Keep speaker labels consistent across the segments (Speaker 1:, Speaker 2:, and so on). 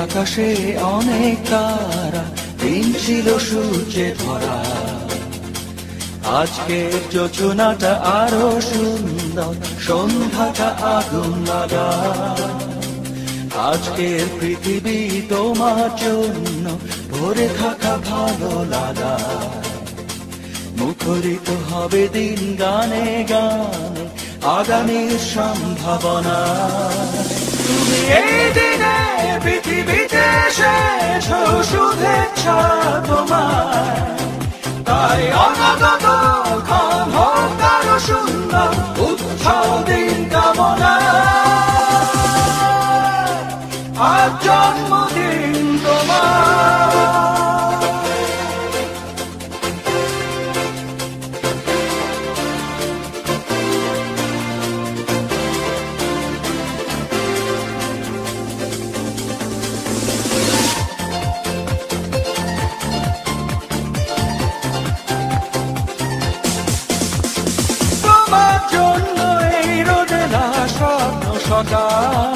Speaker 1: আকাশে অনেক তারা, দিন ছিল সূর্যে ভরা। আজকের যোজনাটা আরো সুন্দর, সন্ধ্যাটা আগুন লাগা। আজকের পৃথিবী তোমার জন্য ভরে থাকা ভালো লাগা। মুখরিত হবে দিন গানে গানে, আগামীর সম্ভাবনা। তুমি এই দিনে পৃথিবীতে এসেছ, শুভেচ্ছা তোমার। তাই অনাগত ক্ষণ হোক আরো সুন্দর, উৎসব দিন কামনা। আজ জন্মদিন তোমার। তোমার জন্য এই রোদেলা স্বপ্ন সকাল,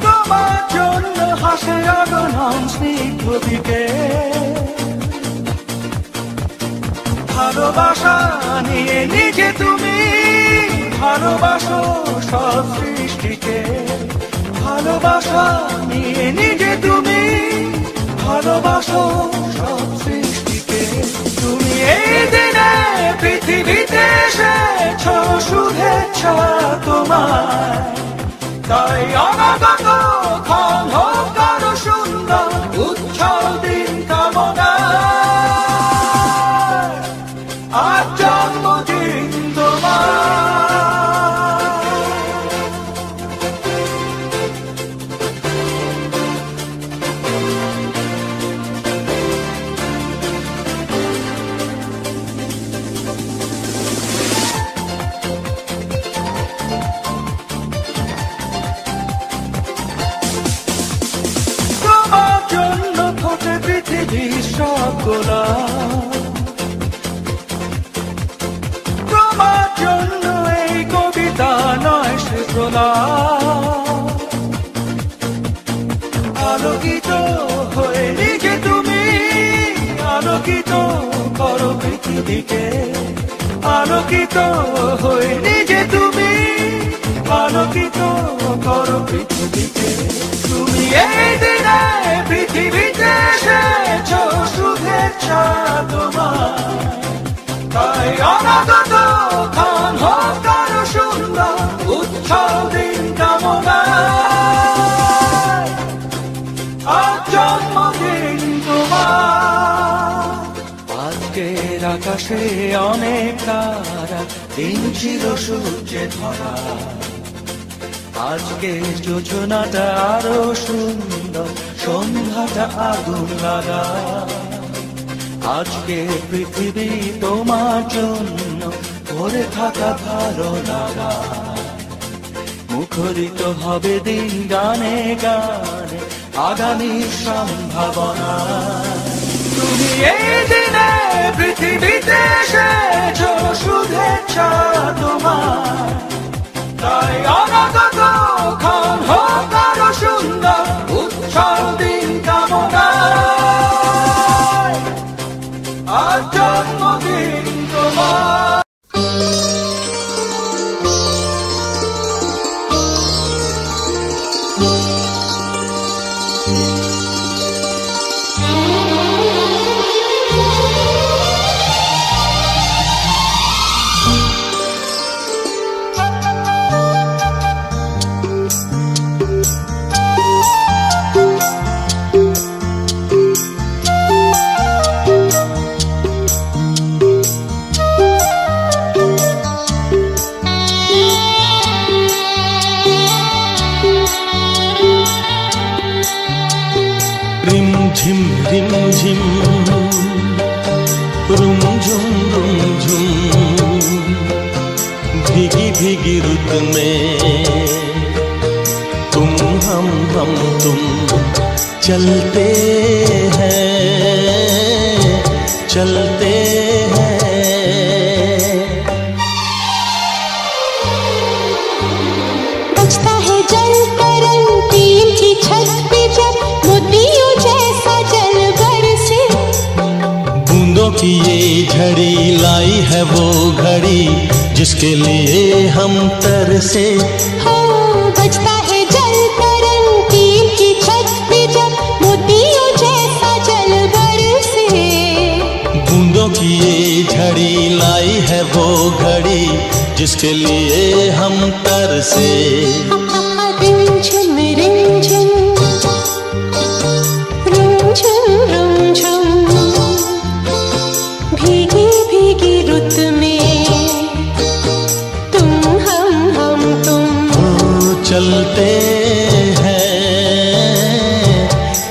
Speaker 1: তোমার জন্য হাসে আগমন স্নিগ্ধ দিকে। ভালোবাসা নিয়ে নিজে তুমি ভালোবাসো সব সৃষ্টিকে। ভালোবাসা নিয়ে নিজে তুমি ভালোবাসো সব সৃষ্টিকে। তুমি এই দিনে পৃথিবীতে এসেছ, শুভেচ্ছা তোমার। তাই অনাগত ক্ষণ হোক আরো সুন্দর, উৎসব দিন কামনা। আজ জন্মদিন তোমার। তোমার জন্য ফোটে পৃথিবীর সব গোলাপ। তোমার জন্য এই কবিতা নয় সে প্রলাপ। আলোকিত হয়ে নিজে তুমি আলোকিত করো পৃথিবীকে। আলোকিত হয়ে নিজে তুমি আলোকিত করো পৃথিবীকে। তুমি এই দিনে পৃথিবীতে এসেছ, শুভেচ্ছা তোমার। তাই অনাগত ক্ষণ হোক আরো সুন্দর, উৎসব দিন কামনা। আজ জন্মদিন তোমার। আজকের আকাশে অনেক তারা, দিন ছিল সূর্যে ধরা। আজকের যোজনাটা আরো সুন্দর, সন্ধ্যাটা আগুন লাগা। আজকে পৃথিবী তোমার জন্য ভরে থাকা ভালো লাগা। মুখরিত হবে দিন গানে গানে, আগামীর সম্ভাবনা। তুমি এই দিনে পৃথিবীতে এসেছ, শুভেচ্ছা তোমার। তাই অনাগত ক্ষণ হোক আরো সুন্দর, উৎসব দিন কামনা। আজ জন্মদিন তোমার।
Speaker 2: ঝিম রিম ঝিম, रुम झुम भीगी भीगी रुत में तुम हम तुम चलते हैं
Speaker 3: बजता है जल तरंग
Speaker 2: की ये झड़ी लाई है वो घड़ी जिसके लिए हम तरसे।
Speaker 3: हो बजता है जल तरंग टीम की छत पे जब मोतियों जैसा जल बरसे।
Speaker 2: बूंदों की ये झड़ी लाई है वो घड़ी जिसके लिए हम तरसे।
Speaker 3: रिमझिम रिमझिम रिमझिम रिमझिम भीगी भीगी रुत में तुम हम तुम।
Speaker 2: ओ चलते हैं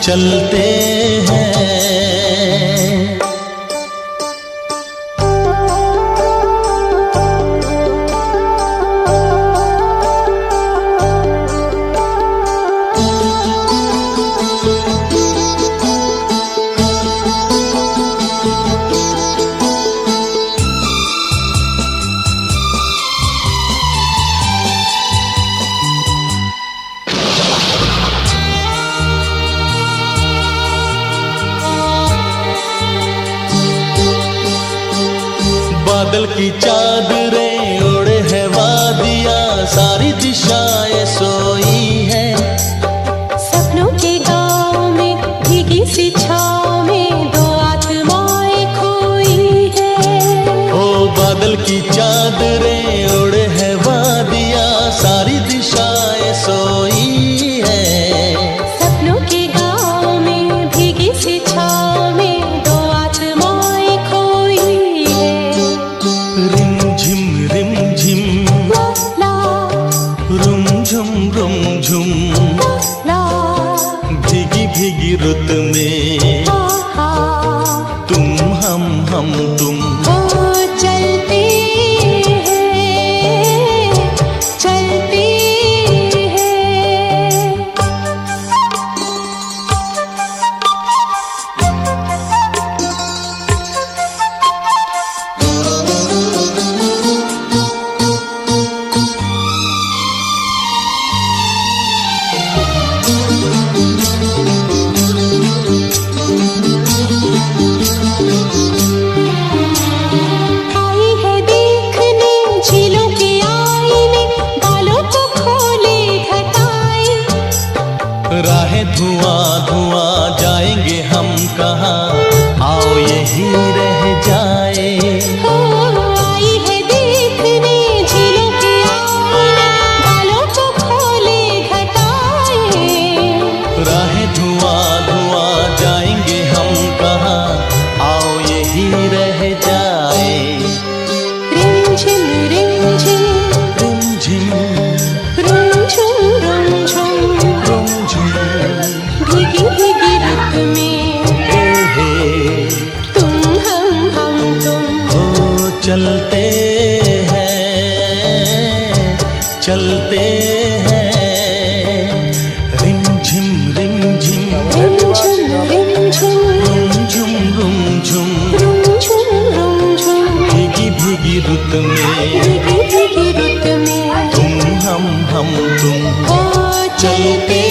Speaker 2: चलते हैं। बादल की चादरें ओढ़े है वादियाँ सारी दिशाएं सोई है।
Speaker 3: सपनों के गाँव में भीगी सी छाँव में दो आत्माएं खोई है।
Speaker 2: ओ बादल की चादरें ओढ़े है वादियाँ सारी दिशाएं सोई है।
Speaker 3: सपनों के गाँव में भीगी सी छाँव में दो आत्माएं खोई है।
Speaker 2: रिमझिम रिमझिम
Speaker 3: ला
Speaker 2: रुमझुम रुमझुम
Speaker 3: ला
Speaker 2: भीगी भीगी रुत में
Speaker 3: हा
Speaker 2: तुम हम तुम।
Speaker 3: ओ चलते हैं चलते हैं। आई है देखने झीलों के आईने बालों को खोले घटाए।
Speaker 2: राहें धुआं धुआं जाएंगे हम कहाँ आओ यही रह जाए।
Speaker 3: हो आई है देखने झीलों के आईने बालों को खोले घटाए।
Speaker 2: राहें धुआं धुआं जाएंगे हम कहाँ आओ यही रह जाए।
Speaker 3: रिमझिम रिमझिम
Speaker 2: रिमझिम
Speaker 3: रुमझुम रुमझुम
Speaker 2: रुमझुम
Speaker 3: भीगी भीगी रुत में
Speaker 2: हे
Speaker 3: तुम हम तुम।
Speaker 2: ओ चलते हैं चलते हैं। रिमझिम रिमझिम
Speaker 3: रिमझिम रिमझिम
Speaker 2: रुमझुम रुमझुम
Speaker 3: रुमझुम रुमझुम
Speaker 2: भीगी भीगी रुत में
Speaker 3: भीगी भीगी रुत में
Speaker 2: तुम हम तुम
Speaker 3: ओ चलते